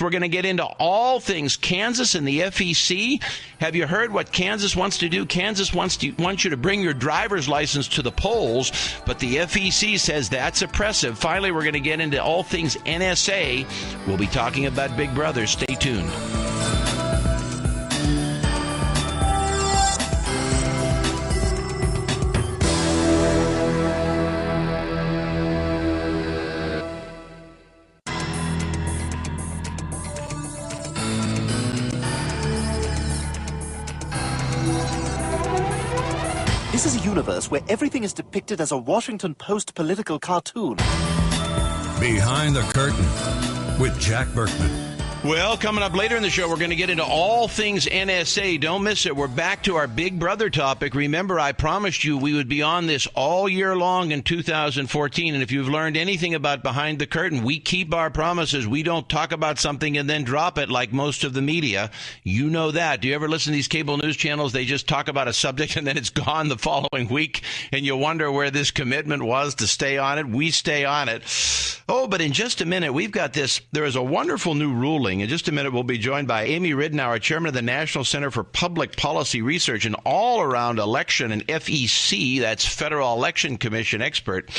We're going to get into all things Kansas and the FEC. Have you heard what Kansas wants to do? Kansas wants you to bring your driver's license to the polls, but the FEC says that's oppressive. Finally, we're going to get into all things NSA. We'll be talking about Big Brother. Stay tuned. This is a universe where everything is depicted as a Washington Post political cartoon. Behind the Curtain with Jack Burkman. Well, coming up later in the show, we're going to get into all things NSA. Don't miss it. We're back to our Big Brother topic. Remember, I promised you we would be on this all year long in 2014. And if you've learned anything about Behind the Curtain, we keep our promises. We don't talk about something and then drop it like most of the media. You know that. Do you ever listen to these cable news channels? They just talk about a subject and then it's gone the following week. And you wonder where this commitment was to stay on it. We stay on it. Oh, but in just a minute, we've got this. There is a wonderful new ruling. In just a minute, we'll be joined by Amy Ridenour, chairman of the National Center for Public Policy Research, an all-around election and FEC, that's Federal Election Commission expert.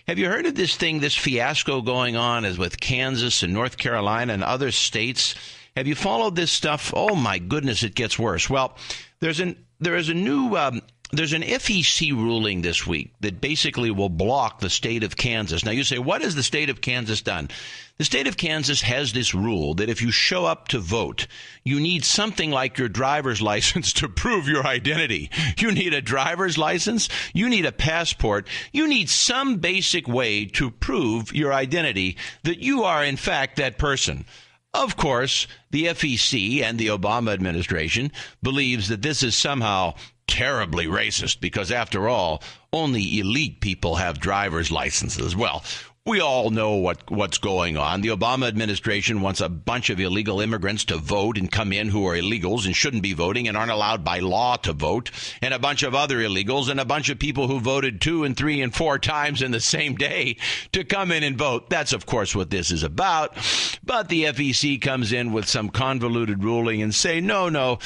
Have you heard of this thing, this fiasco going on as with Kansas and North Carolina and other states? Have you followed this stuff? Oh, my goodness, it gets worse. Well, there's an FEC ruling this week that basically will block the state of Kansas. Now, you say, what has the state of Kansas done? The state of Kansas has this rule that if you show up to vote, you need something like your driver's license to prove your identity. You need a driver's license. You need a passport. You need some basic way to prove your identity that you are, in fact, that person. Of course, the FEC and the Obama administration believes that this is somehow terribly racist because, after all, only elite people have driver's licenses. Well, we all know what's going on. The Obama administration wants a bunch of illegal immigrants to vote and come in who are illegals and shouldn't be voting and aren't allowed by law to vote, and a bunch of other illegals and a bunch of people who voted 2 and 3 and 4 times in the same day to come in and vote. That's, of course, what this is about. But the FEC comes in with some convoluted ruling and say, no,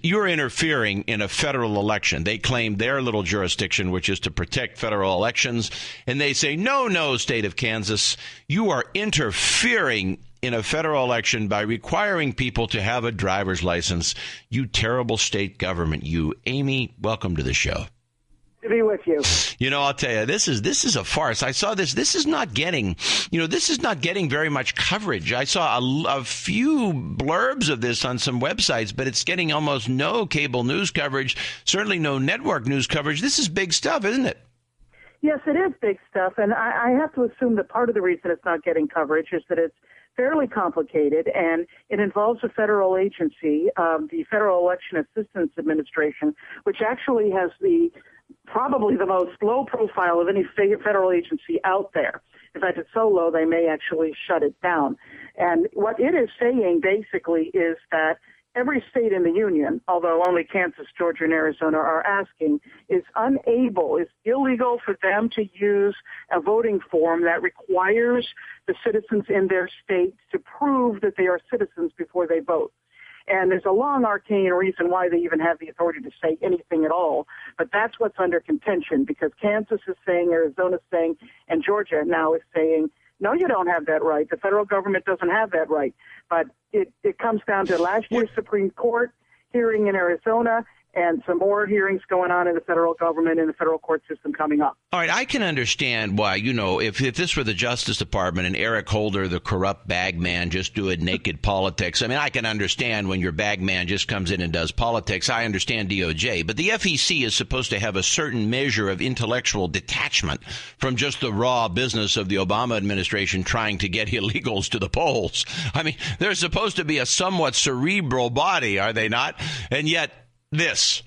you're interfering in a federal election. They claim their little jurisdiction, which is to protect federal elections, and they say, no, state of Kansas, you are interfering in a federal election by requiring people to have a driver's license. You terrible state government, you. Amy, welcome to the show. To be with you. You know, I'll tell you, this is a farce. I saw this. This is not getting very much coverage. I saw a few blurbs of this on some websites, but it's getting almost no cable news coverage, certainly no network news coverage. This is big stuff, isn't it? Yes, it is big stuff, and I have to assume that part of the reason it's not getting coverage is that it's fairly complicated, and it involves a federal agency, the Federal Election Assistance Administration, which actually has probably the most low profile of any federal agency out there. In fact, it's so low they may actually shut it down. And what it is saying basically is that every state in the union, although only Kansas, Georgia, and Arizona are asking, is illegal for them to use a voting form that requires the citizens in their state to prove that they are citizens before they vote. And there's a long arcane reason why they even have the authority to say anything at all. But that's what's under contention because Kansas is saying, Arizona's saying, and Georgia now is saying, no, you don't have that right. The federal government doesn't have that right. But it comes down to last year's Supreme Court hearing in Arizona and some more hearings going on in the federal government and the federal court system coming up. All right, I can understand why, if this were the Justice Department and Eric Holder, the corrupt bag man, just doing naked politics. I mean, I can understand when your bag man just comes in and does politics. I understand DOJ. But the FEC is supposed to have a certain measure of intellectual detachment from just the raw business of the Obama administration trying to get illegals to the polls. I mean, they're supposed to be a somewhat cerebral body, are they not? And yet, this.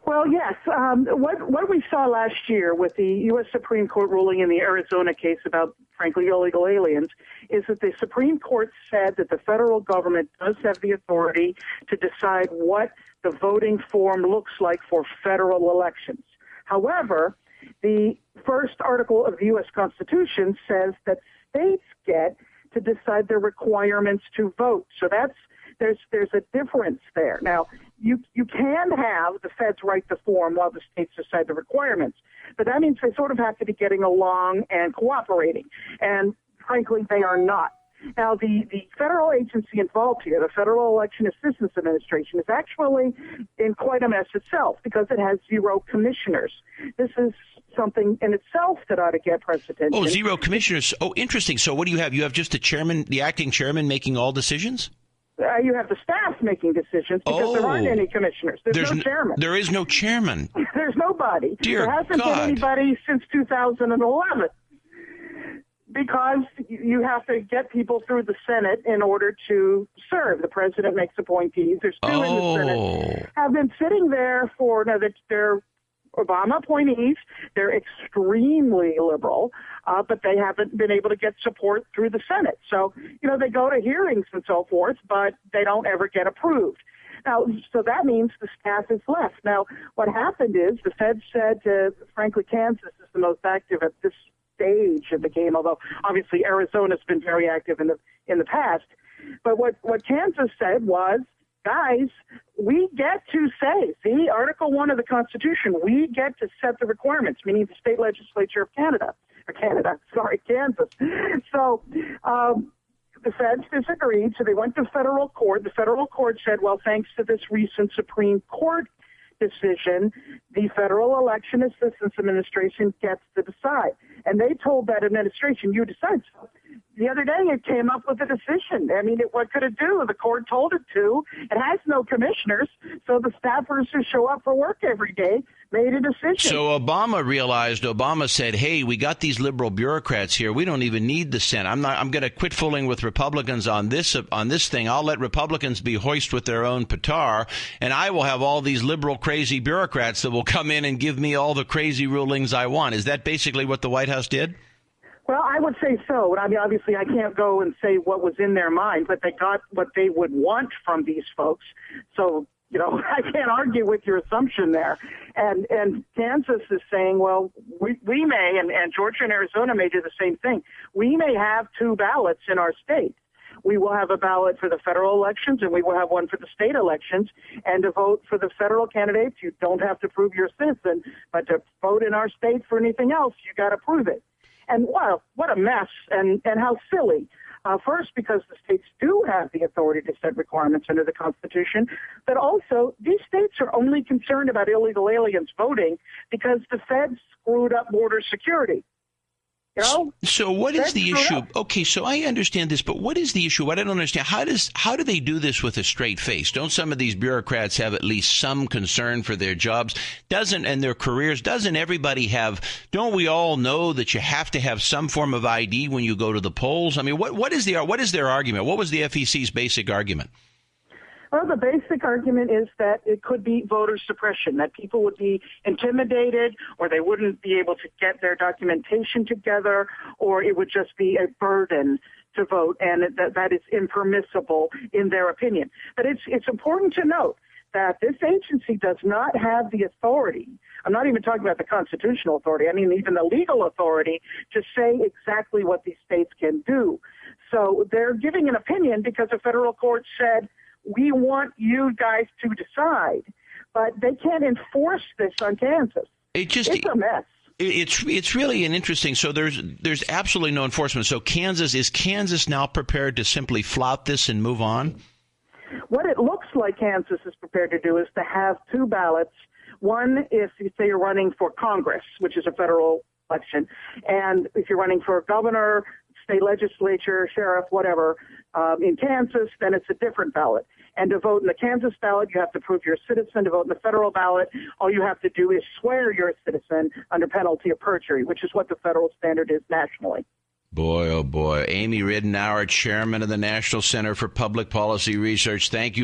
Well, yes. What we saw last year with the U.S. Supreme Court ruling in the Arizona case about, frankly, illegal aliens is that the Supreme Court said that the federal government does have the authority to decide what the voting form looks like for federal elections. However, the first article of the U.S. Constitution says that states get to decide the requirements to vote. So there's a difference there. Now, you can have the feds write the form while the states decide the requirements, but that means they sort of have to be getting along and cooperating. And frankly, they are not. Now, the federal agency involved here, the Federal Election Assistance Administration, is actually in quite a mess itself because it has 0 commissioners. This is something in itself that ought to get press attention. Oh, 0 commissioners. Oh, interesting. So what do you have? You have just the chairman, the acting chairman making all decisions? You have the staff making decisions because there aren't any commissioners. There's no chairman. There is no chairman. There's nobody. Dear there hasn't God. been anybody since 2011. Because you have to get people through the Senate in order to serve. The president makes appointees. There's 2 in the Senate. Have been sitting there for, now that they're Obama appointees. They're extremely liberal, but they haven't been able to get support through the Senate. So, they go to hearings and so forth, but they don't ever get approved. Now, so that means the staff is left. Now, what happened is the Fed said, frankly, Kansas is the most active at this stage of the game, although obviously Arizona's been very active in the past. But what Kansas said was, guys, we get to say, see, Article 1 of the Constitution, we get to set the requirements, meaning the state legislature of Kansas. So the feds disagreed, so they went to federal court. The federal court said, well, thanks to this recent Supreme Court decision, the Federal Election Assistance Administration gets to decide. And they told that administration, you decide. So the other day it came up with a decision. I mean, what could it do? The court told it to. It has no commissioners, so the staffers who show up for work every day made a decision. So Obama said, hey, we got these liberal bureaucrats here. We don't even need the Senate. I'm going to quit fooling with Republicans on this thing. I'll let Republicans be hoist with their own petard, and I will have all these liberal crazy bureaucrats that will come in and give me all the crazy rulings I want. Is that basically what the White House did? Well, I would say so. I mean, obviously, I can't go and say what was in their mind, but they got what they would want from these folks. So, I can't argue with your assumption there. And Kansas is saying, well, we may, and Georgia and Arizona may do the same thing. We may have 2 ballots in our state. We will have a ballot for the federal elections, and we will have one for the state elections. And to vote for the federal candidates, you don't have to prove you're a citizen, but to vote in our state for anything else, you got to prove it. And wow, what a mess, and how silly. First, because the states do have the authority to set requirements under the Constitution, but also these states are only concerned about illegal aliens voting because the feds screwed up border security. So what is the issue? Okay, so I understand this, but what is the issue? What I don't understand, how do they do this with a straight face? Don't some of these bureaucrats have at least some concern for their jobs? And their careers? Doesn't everybody have? Don't we all know that you have to have some form of ID when you go to the polls? I mean, what is their argument? What was the FEC's basic argument? Well, the basic argument is that it could be voter suppression, that people would be intimidated or they wouldn't be able to get their documentation together, or it would just be a burden to vote, and that is impermissible in their opinion. But it's important to note that this agency does not have the authority. I'm not even talking about the constitutional authority. I mean, even the legal authority to say exactly what these states can do. So they're giving an opinion because a federal court said, we want you guys to decide, but they can't enforce this on Kansas. It's a mess. It's really an interesting. So there's absolutely no enforcement. So is Kansas now prepared to simply flout this and move on? What it looks like Kansas is prepared to do is to have 2 ballots. One, if you say you're running for Congress, which is a federal election, and if you're running for governor, state legislature, sheriff, whatever, in Kansas, then it's a different ballot. And to vote in the Kansas ballot, you have to prove you're a citizen. To vote in the federal ballot, all you have to do is swear you're a citizen under penalty of perjury, which is what the federal standard is nationally. Boy, oh boy. Amy Ridenour, chairman of the National Center for Public Policy Research. Thank you.